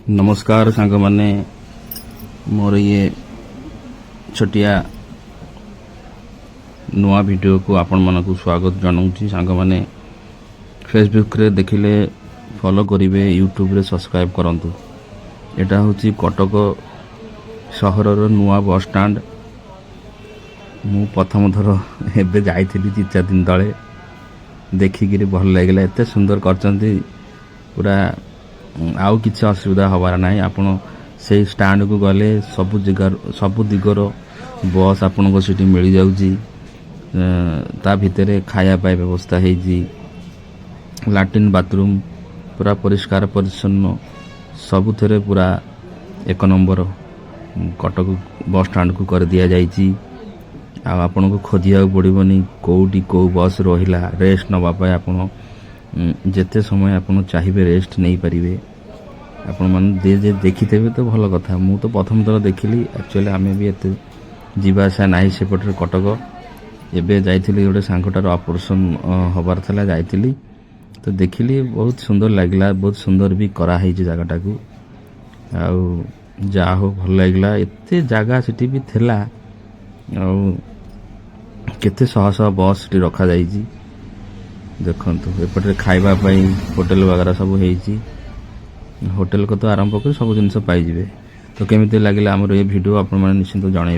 नमस्कार सांग माने मोर ये छोटिया नुआ वीडियो को आपण मन को स्वागत जनाऊँ। सांग माने फेसबुक रे देखिले फॉलो करेंगे, यूट्यूब रे सब्सक्राइब करंतु। एटा होची कटक सहर नुआ बस स्टैंड। मु प्रथम थर एबे जाइथिली 3-4 दिन तले, देखिकी भल लगे। एत सुंदर करचंती पूरा आउ किसी असुविधा हबार ना। आपण से स्टैंड को गले सबु दिगर बस आपण को सीटी मिल जाउची। ता भितरे खाया पाए व्यवस्था है, लैट्रिन बाथरूम पूरा परिष्कार परिच्छन्न सबुथरे पूरा 1 नंबर कटक बस स्टैंड को कर दिया जाइची। आपण को खोजिया पड़ोनी कौटी कौ बस रहिला। रेस्ट नवा पाए आपण जेते समय आपण चाहिए रेस्ट नहीं पारिबे। आपण मन जे देखिथे तो भल कथा। मु तो प्रथम थर देखिली। एक्चुअली आमे भी एते जीवा आसा नाही सेपटर कटक। एबे जाइथिली गोटे सांगटार ऑपरेशन हबार थला, जाइथिली तो देखिली बहुत सुंदर लागला। बहुत सुंदर भी करा है जगटा को। आउ जा हो भल लागला। एते जगह सिटी भी थिला। आउ केते शह शह बस सिटी रखा जाइजी। देखंतु एपटे खाइबा पई होटल वगैरह सब हेइची। होटल को तो आरंभ कर सब जिनस पाई जिवे। तो केमिति लागिला हमर ये वीडियो आपण माने निश्चित जणाइबे।